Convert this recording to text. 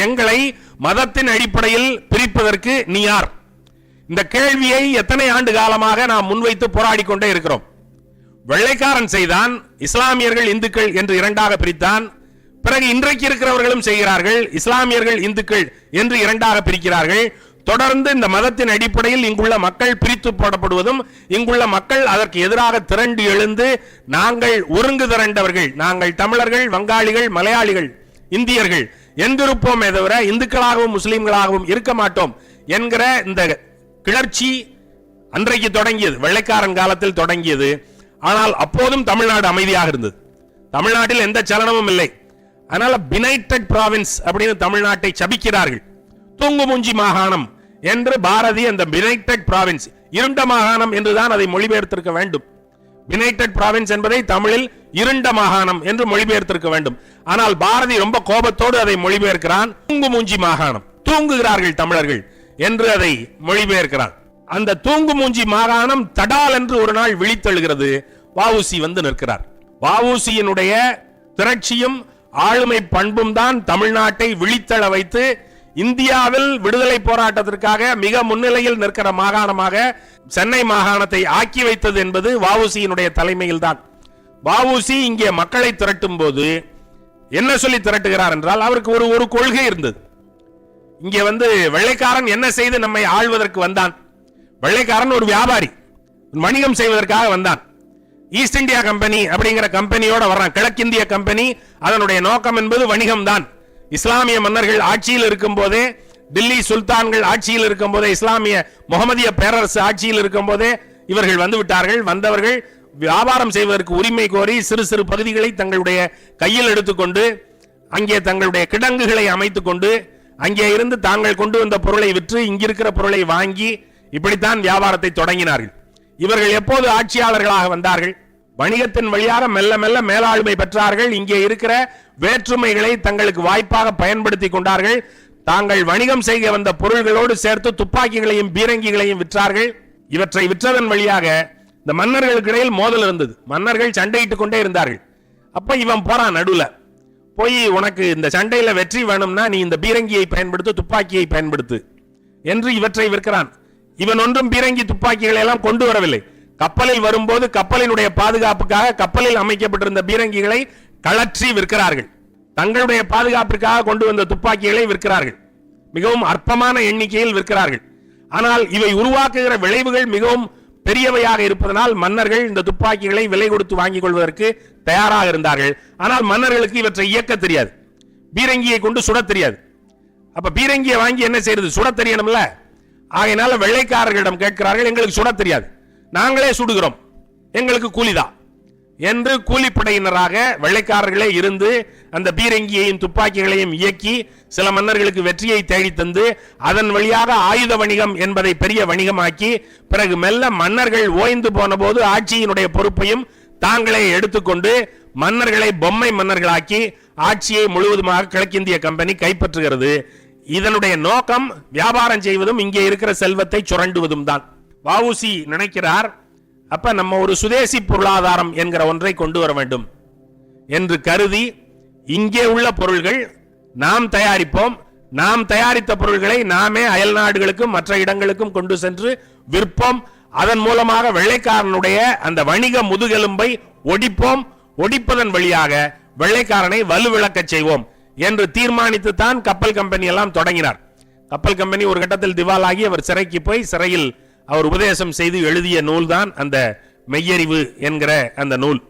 எங்களை மதத்தின் அடிப்படையில் பிரிப்பதற்கு நீ யார்? இந்த கேள்வியை எத்தனை ஆண்டு காலமாக நாம் முன்வைத்து போராடி கொண்டே இருக்கிறோம். வெள்ளைக்காரன் செய்தான், இஸ்லாமியர்கள் இந்துக்கள் என்று இரண்டாக பிரித்தான். பிறகு இன்றைக்கு இருக்கிறவர்களும் செய்கிறார்கள், இஸ்லாமியர்கள் இந்துக்கள் என்று இரண்டாக பிரிக்கிறார்கள். தொடர்ந்து இந்த மதத்தின் அடிப்படையில் இங்குள்ள மக்கள் பிரித்து போடப்படுவதும், இங்குள்ள மக்கள் அதற்கு எதிராக திரண்டு எழுந்து நாங்கள் ஒருங்கு திரண்டவர்கள், நாங்கள் தமிழர்கள், வங்காளிகள், மலையாளிகள், இந்தியர்கள் என்றிருப்போமே தவிர இந்துக்களாகவும் முஸ்லிம்களாகவும் இருக்க மாட்டோம் என்கிற இந்த கிளர்ச்சி அன்றைக்கு தொடங்கியது, வெள்ளைக்காரன் காலத்தில் தொடங்கியது. ஆனால் அப்போதும் தமிழ்நாடு அமைதியாக இருந்தது. தமிழ்நாட்டில் எந்த சலனமும் இல்லை. அதனால பினைட்டட் ப்ராவின்ஸ் அப்படின்னு தமிழ்நாட்டை சபிக்கிறார்கள். தூங்குமூஞ்சி மாகாணம் என்று பாரதி அந்த பினைட்டட் ப்ராவின்ஸ், இருண்ட மாகாணம் என்றுதான் அதை மொழிபெயர்த்திருக்க வேண்டும். பினைட்டட் ப்ராவின்ஸ் என்பதை தமிழில் இருண்ட மாகாணம் என்று மொழிபெயர்த்திருக்க வேண்டும். ஆனால் பாரதி ரொம்ப கோபத்தோடு அதை மொழிபெயர்க்கிறான். தூங்குமூஞ்சி மாகாணம், தூங்குகிறார்கள் தமிழர்கள் என்று அதை மொழிபெயர்க்கிறான். அந்த தூங்குமூஞ்சி மாகாணம் தடால் என்று ஒரு நாள் விழித்தெழுகிறது. வஉசி வந்து நிற்கிறார். வஉசியினுடைய திரட்சியும் ஆளுமை பண்பும் தான் தமிழ்நாட்டை விழித்தெழ வைத்து இந்தியாவில் விடுதலை போராட்டத்திற்காக மிக முன்னிலையில் நிற்கிற மாகாணமாக சென்னை மாகாணத்தை ஆக்கி வைத்தது என்பது வஉசியினுடைய தலைமையில் தான். வஉசி இங்கே மக்களை திரட்டும் போது என்ன சொல்லி திரட்டுகிறார் என்றால், அவருக்கு ஒரு கொள்கை இருந்தது. இங்கே வந்து வெள்ளைக்காரன் என்ன செய்து நம்மை ஆள்வதற்கு வந்தான்? வெள்ளைக்காரன் ஒரு வியாபாரி, வணிகம் செய்வதற்காக வந்தான். ஈஸ்ட் இந்தியா கம்பெனி அப்படிங்கிற கம்பெனியோட வர்றான். கிழக்கிந்திய கம்பெனி, அதனுடைய நோக்கம் என்பது வணிகம் தான். இஸ்லாமிய மன்னர்கள் ஆட்சியில் இருக்கும் போதே, டில்லி சுல்தான்கள் ஆட்சியில் இருக்கும் போதே, இஸ்லாமிய முகமதிய பேரரசு ஆட்சியில் இருக்கும் போதே இவர்கள் வந்து விட்டார்கள். வந்தவர்கள் வியாபாரம் செய்வதற்கு உரிமை கோரி சிறு சிறு பகுதிகளை தங்களுடைய கையில் எடுத்துக்கொண்டு அங்கே தங்களுடைய கிடங்குகளை அமைத்துக் கொண்டு அங்கே இருந்து தாங்கள் கொண்டு வந்த பொருளை விற்று இங்கிருக்கிற பொருளை வாங்கி இப்படித்தான் வியாபாரத்தை தொடங்கினார்கள். இவர்கள் எப்போது ஆட்சியாளர்களாக வந்தார்கள்? வணிகத்தின் வழியாக மெல்ல மெல்ல மேலாண்மை பெற்றார்கள். இங்கே இருக்கிற வேற்றுமைகளை தங்களுக்கு வாய்ப்பாக பயன்படுத்தி கொண்டார்கள். தாங்கள் வணிகம் செய்ய வந்த பொருள்களோடு சேர்த்து துப்பாக்கிகளையும் பீரங்கிகளையும் விற்றார்கள். இவற்றை விற்றதன் வழியாக இந்த மன்னர்களுக்கு இடையில் மோதல் இருந்தது. மன்னர்கள் சண்டையிட்டுக் கொண்டே இருந்தார்கள். அப்ப இவன் போறான் நடுவுல போய், உனக்கு இந்த சண்டையில வெற்றி வேணும்னா நீ இந்த பீரங்கியை பயன்படுத்து, துப்பாக்கியை பயன்படுத்து என்று இவற்றை விற்கிறான். இவன் ஒன்றும் பீரங்கி துப்பாக்கிகளை எல்லாம் கொண்டு வரவில்லை. கப்பலில் வரும்போது கப்பலினுடைய பாதுகாப்புக்காக கப்பலில் அமைக்கப்பட்டிருந்த பீரங்கிகளை கழற்றி விற்கிறார்கள். தங்களுடைய பாதுகாப்பிற்காக கொண்டு வந்த துப்பாக்கிகளை விற்கிறார்கள். மிகவும் அற்பமான எண்ணிக்கையில் விற்கிறார்கள். ஆனால் இவை உருவாக்குகிற விளைவுகள் மிகவும் பெரியவையாக இருப்பதனால் மன்னர்கள் இந்த துப்பாக்கிகளை விலை கொடுத்து வாங்கிக் கொள்வதற்கு தயாராக இருந்தார்கள். ஆனால் மன்னர்களுக்கு இவற்றை இயக்க தெரியாது, பீரங்கியை கொண்டு சுட தெரியாது. அப்ப பீரங்கியை வாங்கி என்ன செய்யறது? சுட தெரியணும்ல. ஆகையினால வெள்ளைக்காரர்களிடம் கேட்கிறார்கள், எங்களுக்கு சுட தெரியாது, நாங்களே சுடுகிறோம், எங்களுக்கு கூலிதான் என்று கூலிப்படையினராக வெள்ளைக்காரர்களே இருந்து அந்த பீரங்கியையும் துப்பாக்கிகளையும் இயக்கி சில மன்னர்களுக்கு வெற்றியை தேடித்தந்து அதன் வழியாக ஆயுத வணிகம் என்பதை பெரிய வணிகமாக்கி பிறகு மெல்ல மன்னர்கள் ஓய்ந்து போன போது ஆட்சியினுடைய பொறுப்பையும் தாங்களே எடுத்துக்கொண்டு மன்னர்களை பொம்மை மன்னர்களாக்கி ஆட்சியை முழுவதுமாக கிழக்கிந்திய கம்பெனி கைப்பற்றுகிறது. இதனுடைய நோக்கம் வியாபாரம் செய்வதும் இங்கே இருக்கிற செல்வத்தை சுரண்டுவதும் தான். வஉசி நினைக்கிறார், அப்ப நம்ம ஒரு சுதேசி பொருளாதாரம் என்கிற ஒன்றை கொண்டு வர வேண்டும் என்று கருதி இங்கே உள்ள பொருள்கள் நாம் தயாரிப்போம், நாம் தயாரித்த பொருள்களை நாமே அயல் நாடுகளுக்கும் மற்ற இடங்களுக்கும் கொண்டு சென்று விற்போம், அதன் மூலமாக வெள்ளைக்காரனுடைய அந்த வணிக முதுகெலும்பை ஒடிப்போம், ஒடிப்பதன் வழியாக வெள்ளைக்காரனை வலுவிழக்க செய்வோம் என்று தீர்மானித்து தான் கப்பல் கம்பெனி எல்லாம் தொடங்கினார். கப்பல் கம்பெனி ஒரு கட்டத்தில் திவாலாகி அவர் சிறைக்கு போய் சிறையில் அவர் உபதேசம் செய்து எழுதிய நூல் தான் அந்த மெய்யறிவு என்கிற அந்த நூல்.